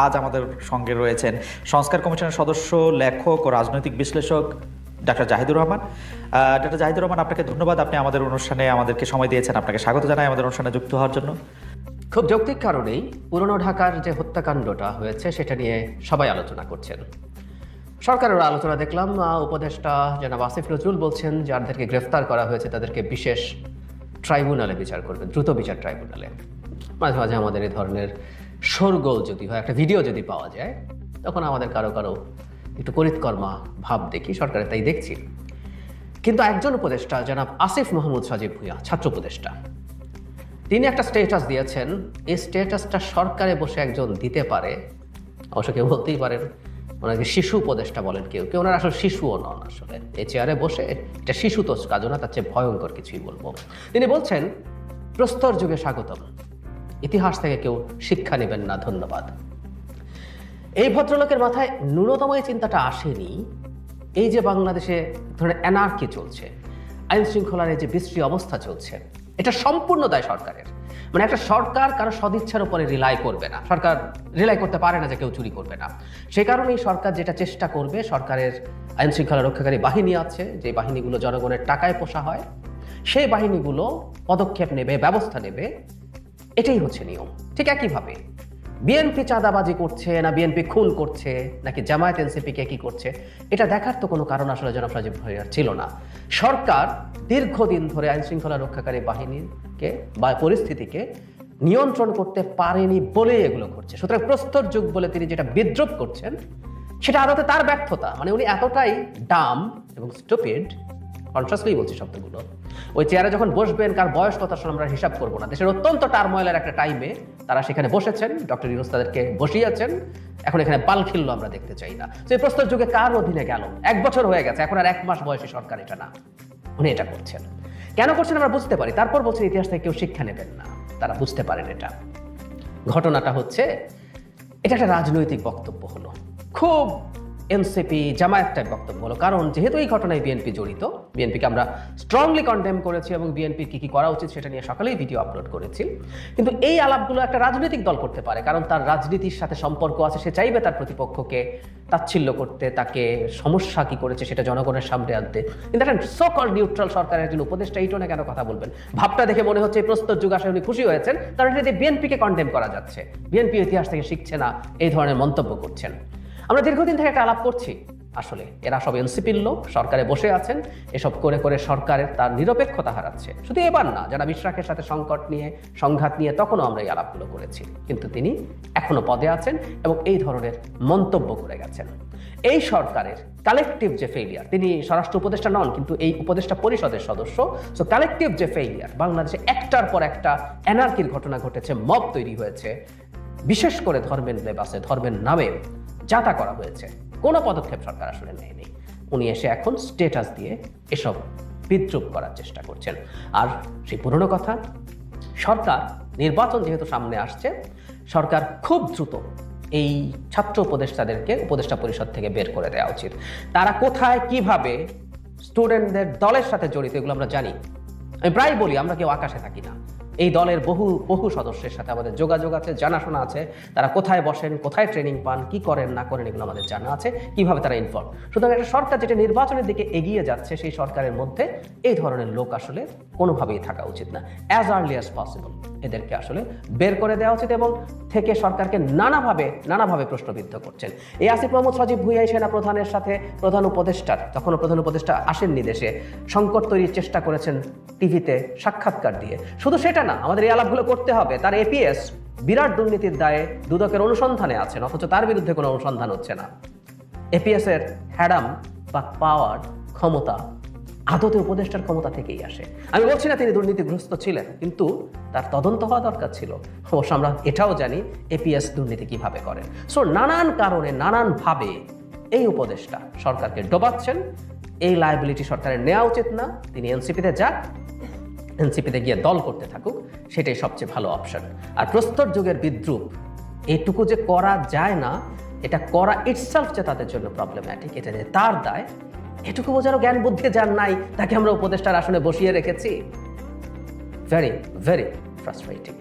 আজ আমাদের সঙ্গে রয়েছেন সংস্কার কমিশনের সদস্য, লেখক ও রাজনৈতিক বিশ্লেষক ডাক্তার জাহিদুর রহমান। ডাক্তার জাহিদুর রহমান, আপনাকে ধন্যবাদ, আপনি আমাদের অনুষ্ঠানে আমাদেরকে সময় দিয়েছেন। আপনাকে স্বাগত জানাই আমাদের অনুষ্ঠানে যুক্ত হওয়ার জন্য। খুব যৌক্তিক কারণেই পুরনো ঢাকার যে হত্যাকাণ্ডটা হয়েছে সেটা নিয়ে সবাই আলোচনা করছেন। সরকারের আলোচনা দেখলাম, উপদেষ্টা জনাব আসিফ নজরুল বলছেন যাদেরকে গ্রেফতার করা হয়েছে তাদেরকে বিশেষ ট্রাইব্যুনালে বিচার করবেন, দ্রুত বিচার ট্রাইব্যুনালে। মাঝে মাঝে আমাদের এই ধরনের শোরগোল যদি হয়, একটা ভিডিও যদি পাওয়া যায়, তখন আমাদের কারো কারো একটু করিতকর্মা ভাব দেখি, সরকারের তাই দেখছি। কিন্তু একজন উপদেষ্টা জনাব আসিফ মাহমুদ সজীব ভুঁইয়া, ছাত্র উপদেষ্টা, তিনি একটা স্ট্যাটাস দিয়েছেন। এই স্ট্যাটাসটা সরকারে বসে একজন দিতে পারে, অবশ্য কেউ বলতেই পারেন ওনাকে শিশু উপদেষ্টা বলেন, কেউ কেউ ওনার আসলে শিশুও নন। আসলে এই চেয়ারে বসে এটা শিশু তো কাজও না, তার চেয়ে ভয়ঙ্কর কিছুই বলবো। তিনি বলছেন, প্রস্তর যুগে স্বাগতম, ইতিহাস থেকে কেউ শিক্ষা নেবেন না, ধন্যবাদ। এই ভদ্রলোকের মাথায় ন্যূনতম এই চিন্তাটা আসেনি, এই যে বাংলাদেশে ধরনের অ্যানার্কি চলছে, আইন শৃঙ্খলার এই যে বিশ্রী অবস্থা চলছে, এটা সম্পূর্ণ দায় সরকারের। মানে একটা সরকার কারো সদিচ্ছার উপরে রিলাই করবে না, সরকার রিলাই করতে পারে না যে কেউ চুরি করবে না। সে কারণেই সরকার যেটা চেষ্টা করবে, সরকারের আইন শৃঙ্খলা রক্ষাকারী বাহিনী আছে, যে বাহিনীগুলো জনগণের টাকায় পোষা হয়, সেই বাহিনীগুলো পদক্ষেপ নেবে, ব্যবস্থা নেবে, এটাই হচ্ছে নিয়ম। ঠিক একইভাবে বিএনপি চাঁদাবাজি করছে না বিএনপি খুন করছে নাকি জামায়াত এনসিপিকে কি করছে, এটা দেখার তো কোনো কারণ আসলে জনাব সজীব ভুঁইয়ার ছিল না। সরকার দীর্ঘদিন ধরে আইন শৃঙ্খলা রক্ষাকারী বাহিনীকে বা পরিস্থিতিকে নিয়ন্ত্রণ করতে পারেনি বলেই এগুলো করছে। সুতরাং প্রস্তর যুগ বলে তিনি যেটা বিদ্রুপ করছেন, সেটা আদতে তার ব্যর্থতা। মানে উনি এতটাই ডাম এবং স্টুপিড, কনসাসলি বলছি শব্দগুলো। ওই চেয়ারে যখন বসবেন, কার বয়স কত আসলে আমরা হিসাব করবো না, দেশের অত্যন্ত টার্ময়েলের একটা টাইমে তারা সেখানে বসেছেন, ডক্টর ইউনূস তাদেরকে বসিয়েছেন, এখন এখানে পাল খিল্ল আমরা দেখতে চাই না। সেই প্রস্তর যুগে কার অধীনে গেল? 1 বছর হয়ে গেছে, এখন আর 1 মাস বয়সী সরকার এটা না। উনি এটা করছেন কেন করছেন আমরা বুঝতে পারি। তারপর বলছেন ইতিহাস থেকে কেউ শিক্ষা নেবেন না, তারা বুঝতে পারেন এটা। ঘটনাটা হচ্ছে, এটা একটা রাজনৈতিক বক্তব্য হলো, খুব এনসিপি জামায়াত টাইপ বক্তব্য হলো। কারণ যেহেতু এই ঘটনায় বিএনপি জড়িত, বিএনপিকে আমরা স্ট্রংলি কন্ডেম করেছি এবং বিএনপির কি কি করা উচিত সেটা নিয়ে সকালেই ভিডিও আপলোড করেছি। কিন্তু এই আলাপগুলো একটা রাজনৈতিক দল করতে পারে, কারণ তার রাজনীতির সাথে সম্পর্ক আছে, সে চাইবে তার প্রতিপক্ষকে তাচ্ছিল্য করতে, তাকে সমস্যা কি করেছে সেটা জনগণের সামনে আনতে। কিন্তু একটা সো-কল্ড নিউট্রাল সরকারের একজন উপদেষ্টা এই টোনে কেন কথা বলবেন? ভাবটা দেখে মনে হচ্ছে এই প্রস্তর যুগ আসলে উনি খুশি হয়েছেন, কারণ এটাতে বিএনপিকে কন্ডেম করা যাচ্ছে, বিএনপি ইতিহাস থেকে শিখছে না, এই ধরনের মন্তব্য করছেন। আমরা দীর্ঘদিন থেকে একটা আলাপ করছি, আসলে এরা সব এনসিপির লোক, সরকারে বসে আছেন, এসব করে করে সরকারের তার নিরপেক্ষতা হারাচ্ছে। শুধু এবার না, যারা ইশরাকের সাথে সংকট নিয়ে, সংঘাত নিয়ে, তখনও আমরা এই আলাপগুলো করেছি। কিন্তু তিনি এখনো পদে আছেন এবং এই ধরনের মন্তব্য করে গেছেন। এই সরকারের কালেকটিভ যে ফেইলিয়ার, তিনি স্বরাষ্ট্র উপদেষ্টা নন কিন্তু এই উপদেষ্টা পরিষদের সদস্য, সো কালেকটিভ যে ফেইলিয়ার, বাংলাদেশে একটার পর একটা অ্যানার্কির ঘটনা ঘটেছে, মব তৈরি হয়েছে, বিশেষ করে ধর্মের লেবাসে, ধর্মের নামে যাতা করা হয়েছে, কোনো পদক্ষেপ সরকার আসলে নেয়নি। উনি এসে এখন স্ট্যাটাস দিয়ে এসব বিদ্রুপ করার চেষ্টা করছেন। আর সেই পুরনো কথা, সরকার নির্বাচন যেহেতু সামনে আসছে, সরকার খুব দ্রুত এই ছাত্র উপদেষ্টাদেরকে উপদেষ্টা পরিষদ থেকে বের করে দেওয়া উচিত। তারা কোথায় কিভাবে স্টুডেন্টদের দলের সাথে জড়িত এগুলো আমরা জানি। আমি প্রায় বলি, আমরা কেউ আকাশে থাকি না, এই দলের বহু সদস্যের সাথে আমাদের যোগাযোগ আছে, জানাশোনা আছে, তারা কোথায় বসেন, কোথায় ট্রেনিং পান, কি করেন না করেন, এগুলো আমাদের জানা আছে, কিভাবে তারা ইনভলভ। সুতরাং একটা সরকার যেটা নির্বাচনের দিকে এগিয়ে যাচ্ছে, সেই সরকারের মধ্যে এই ধরনের লোক আসলে কোনোভাবেই থাকা উচিত না। অ্যাজ আর্লি অ্যাজ পসিবল এদেরকে আসলে বের করে দেওয়া উচিত এবং থেকে সরকারকে নানাভাবে প্রশ্নবিদ্ধ করছেন। এই আসিফ মাহমুদ সজীব ভুঁইয়া সেনা প্রধানের সাথে প্রধান উপদেষ্টার, তখনও প্রধান উপদেষ্টা আসেননি দেশে, সংকট তৈরির চেষ্টা করেছেন টিভিতে সাক্ষাৎকার দিয়ে। শুধু সেটা না, আমাদের এই আলাপগুলো করতে হবে। তার এপিএস বিরাট দুর্নীতির দায়ে দুদকের অনুসন্ধানে আছেন, অথচ তার বিরুদ্ধে কোনো অনুসন্ধান হচ্ছে না। এপিএস এর হ্যাডাম বা পাওয়ার, ক্ষমতা আদতে উপদেষ্টার ক্ষমতা থেকেই আসে। আমি বলছি না তিনি দুর্নীতিগ্রস্ত ছিলেন, কিন্তু তার তদন্ত হওয়া দরকার ছিল। অবশ্য আমরা এটাও জানি এপিএস দুর্নীতি কিভাবে করেন। সো নানান কারণে, নানানভাবে এই উপদেষ্টা সরকারকে ডোবাচ্ছেন। এই লায়াবিলিটি সরকারের নেওয়া উচিত না। তিনি এনসিপিতে যাক, এনসিপিতে গিয়ে দল করতে থাকুক, সেটাই সবচেয়ে ভালো অপশন। আর প্রস্তর যুগের বিদ্রুপ এটুকু যে করা যায় না, এটা করা ইটসেলফ যে তাদের জন্য প্রবলেম্যাটিক, এটা যে তার দায়, এটুকু বোঝারও জ্ঞান বুদ্ধি যার নাই, তাকে আমরা উপদেষ্টার আসনে বসিয়ে রেখেছি। Very very frustrating.